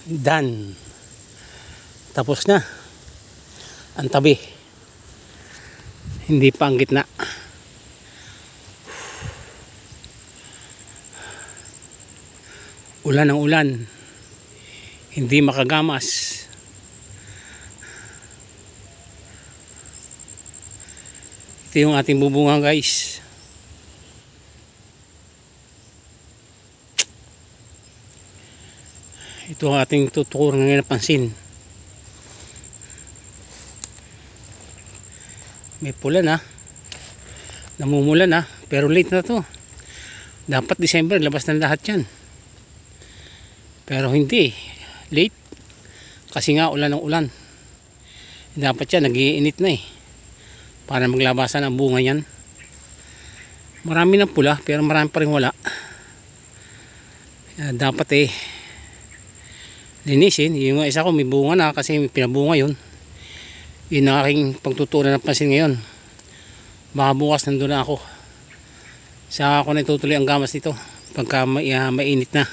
Done. Tapos na ang tabi, hindi pa ang gitna. Ulan ng ulan, hindi makagamas. Ito yung ating bubunga, guys. Ito ang ating tutukuran ngayon na pansin. May pula na, namumula na, pero late na to. Dapat December labas na lahat yan, pero hindi, late kasi nga ulan ng ulan. Dapat yan nag-iinit na para maglabasan ang bunga yan. Marami ng pula pero marami pa rin wala. Dapat linisin. Yung isa ko may bunga na kasi may pinabunga yun. Yun ang aking pagtutunan ng pansin ngayon. Baka bukas nandun na ako. Saka ako na itutuloy ang gamas nito pagka mainit na.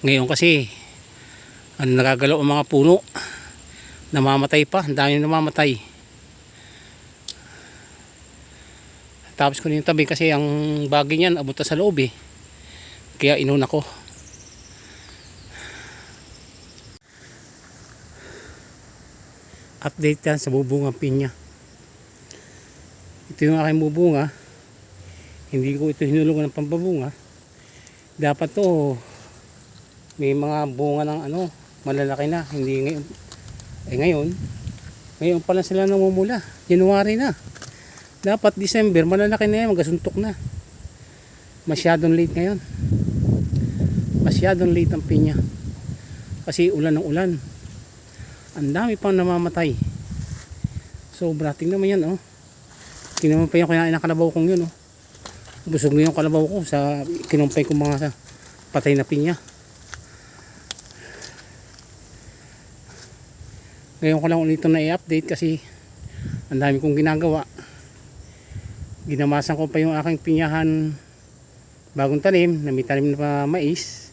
Ngayon kasi nagagalaw ang mga puno, namamatay pa, ang dami namamatay. Tapos ko yung tabi kasi ang bagay niyan abot sa loob kaya inuna ko. Update yan sa bubungang pinya. Ito yung aking bubunga. Hindi ko ito hinulungan ng pampabunga. Dapat to may mga bunga ng malalaki na. Hindi ngayon. Ngayon pa lang sila namumula. January na. Dapat December malalaki na yan, magasuntok na. Masyadong late ngayon. Masyadong late ang pinya. Kasi ulan ng ulan. Ang dami pang namamatay. Sobra. Tingnan mo yan Tingnan mo pa yung kinain ng kalabaw kong yun Busog na yung kalabaw ko sa kinumpay ko mga patay na pinya. Ngayon ko lang ulit ito na i-update kasi ang dami kong ginagawa. Ginamasan ko pa yung aking pinyahan bagong tanim na may tanim na pa mais.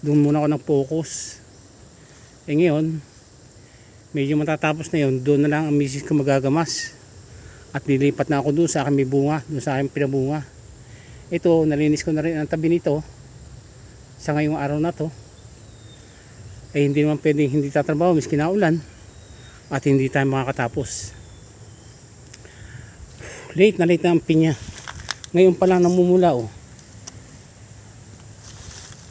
Doon muna ako nag-focus. Ngayon medyo matatapos na yun, doon na lang ang misis ko magagamas at nilipat na ako doon sa aking may bunga, doon sa aking pinabunga. Ito, nalinis ko na rin ang tabi nito sa ngayong araw na to. Hindi naman pwedeng hindi tatrabaho miski na ulan at hindi tayo makakatapos. Late na ang pinya. Ngayon pa lang namumula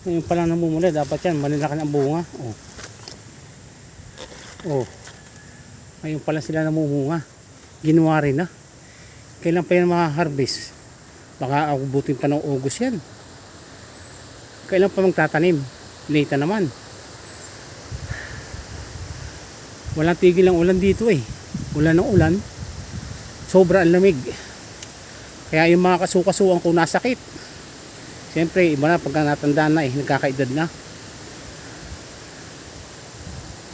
Ngayon pa lang namumula. Dapat yan malalaki ang bunga ngayon pala sila namumunga. January na. Kailan pa yan maka-harvest? Baka abutin pa ng August yan. Kailan pa magtatanim? Late na naman. Walang tigil ang ulan dito Ulan ng ulan. Sobra ang lamig. Kaya yung mga kasukasuan ko nasakit. Siyempre iba na pagka natandaan na nagkakaedad na.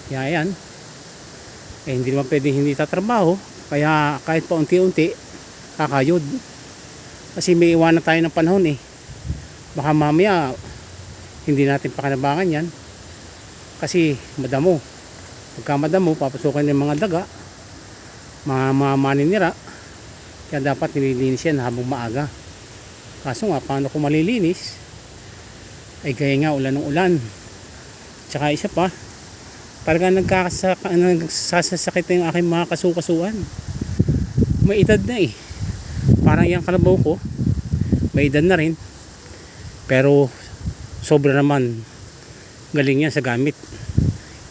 Kaya yan. Hindi naman pwedeng hindi tatrabaho. Kaya kahit pa unti-unti kakayod. Kasi may iwanan tayo ng panahon Baka mamaya hindi natin pakinabangan yan. Kasi madamo. Pagka madamo, papasukan ng mga daga, mga maninira. Kaya dapat nililinis yan habang maaga. Kaso nga, paano kung malilinis? Gaya nga ulan ng ulan. Tsaka isa pa, talagang nagsasakit na yung aking mga kasukasuan. May edad na Parang yung kalabaw ko, may edad na rin. Pero sobra naman. Galing yan sa gamit.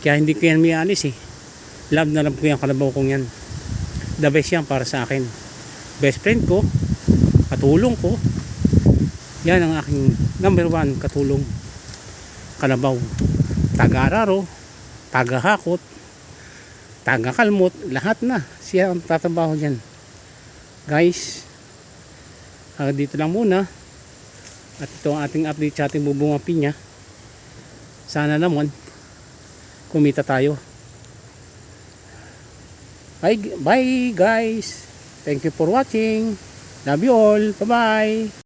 Kaya hindi ko yan mialis Love na love ko yung kalabaw kong yan. The best yan para sa akin. Best friend ko, katulong ko. Yan ang aking number 1 katulong. Kalabaw. Taga-araro, taga-hakot, taga-kalmot, lahat na siya ang tatrabaho dyan. Guys, dito lang muna. At ito ang ating update sa ating bubunga pinya. Sana naman kumita tayo. Bye guys. Thank you for watching. Love you all. Bye bye.